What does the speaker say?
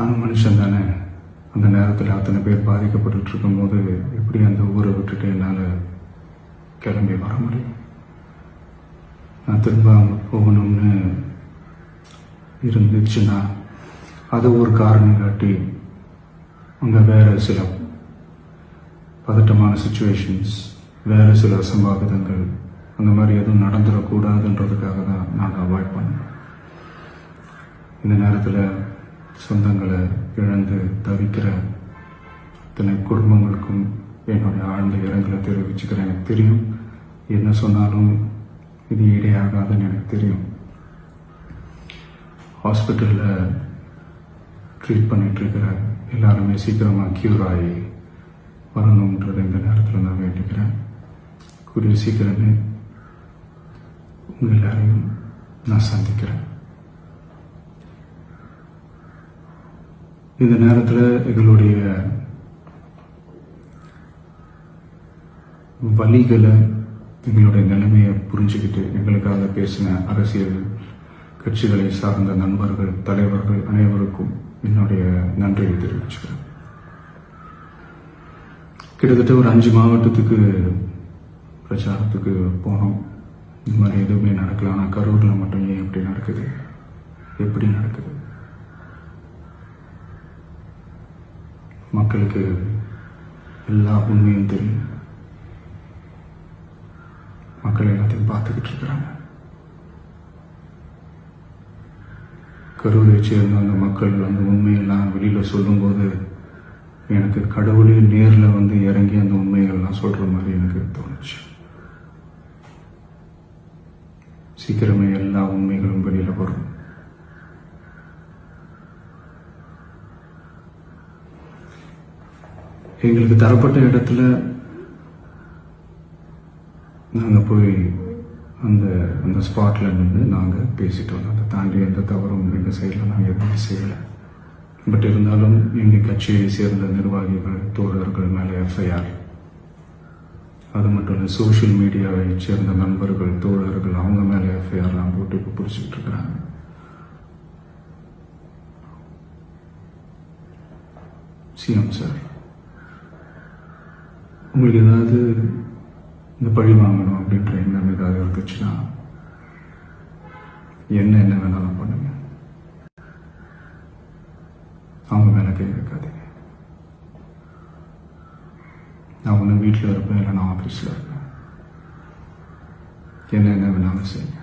நானும் மனுஷன் தானே. அந்த நேரத்தில் அத்தனை பேர் பாதிக்கப்பட்டு இருக்கும்போது எப்படி அந்த ஊரை விட்டுட்டு என்னால் கிளம்பி வர முடியும்? நான் திரும்ப அங்கே போகணும்னு இருந்துச்சுன்னா அது ஒரு காரணம் காட்டி அங்கே வேறு சில பதட்டமான சுச்சுவேஷன்ஸ், வேறு சில அசம்பாவிதங்கள் அந்த மாதிரி எதுவும் நடந்துடக்கூடாதுன்றதுக்காக தான் நான் அவாய்ட் பண்ணேன். இந்த நேரத்தில் சொந்தங்களை இழந்து தவிக்கிற அத்தனை குடும்பங்களுக்கும் என்னுடைய ஆழ்ந்த இரங்கலை தெரிவிச்சுக்கிறேன். எனக்கு தெரியும், என்ன சொன்னாலும் இது ஈடையாகாதுன்னு எனக்கு தெரியும். ஹாஸ்பிட்டலில் ட்ரீட் பண்ணிகிட்ருக்கிற எல்லாருமே சீக்கிரமாக க்யூர் ஆகி வரணுன்றதை இந்த நேரத்தில் நான் வேண்டிக்கிறேன். கூடிய சீக்கிரமே உங்கள் எல்லாரையும் நான் சந்திக்கிறேன். இந்த நேரத்தில் எங்களுடைய வலிகளை, எங்களுடைய நிலைமையை புரிஞ்சுக்கிட்டு எங்களுக்காக பேசின அரசியல் கட்சிகளை சார்ந்த நண்பர்கள், தலைவர்கள் அனைவருக்கும் என்னுடைய நன்றியை தெரிவிச்சுக்கிறேன். கிட்டத்தட்ட ஒரு 5 மாவட்டத்துக்கு பிரச்சாரத்துக்கு போனோம். இந்த மாதிரி எதுவுமே நடக்கல. ஆனால் கரூரில் மட்டும் ஏன் எப்படி நடக்குது, எப்படி நடக்குது? மக்களுக்கு எல்லா உண்மையும் தெரியும். மக்கள் எல்லாத்தையும் பார்த்துக்கிட்டு இருக்கிறாங்க. கரூரை சேர்ந்த அந்த மக்கள் அந்த உண்மையெல்லாம் வெளியில் சொல்லும்போது எனக்கு கடவுளே நேரில் வந்து இறங்கி அந்த உண்மைகள்லாம் சொல்கிற மாதிரி எனக்கு தோணுச்சு. சீக்கிரமே எல்லா உண்மைகளும் வெளியில் வரும். எங்களுக்கு தரப்பட்ட இடத்துல நாங்கள் போய் அந்த ஸ்பாட்டில் நின்று நாங்கள் பேசிட்டு வந்தோம். அதை தாண்டி எந்த தவறும் எங்கள் சைடில் நாங்கள் எதுவுமே செய்யலை. பட் இருந்தாலும் எங்கள் கட்சியை சேர்ந்த நிர்வாகிகள், தோழர்கள் மேலே எஃப்ஐஆர், அது மட்டும் இல்லை சோஷியல் மீடியாவை சேர்ந்த நண்பர்கள், தோழர்கள் அவங்க மேலே எஃப்ஐஆர்லாம் போட்டு இப்போ பிடிச்சிக்கிட்டு இருக்கிறாங்க. சிஎம் சார், உங்களுக்கு ஏதாவது இந்த பழி வாங்கணும் அப்படின்ற எண்ணம் ஏதாவது இருந்துச்சுன்னா என்ன வேணாலும் பண்ணுங்க. அவங்க மேலே கை வைக்காதீங்க. நான் ஒன்று வீட்டில் இருப்பேன், இல்லை நான் ஆஃபீஸில் இருப்பேன். என்ன வேணாலும் செய்யுங்க.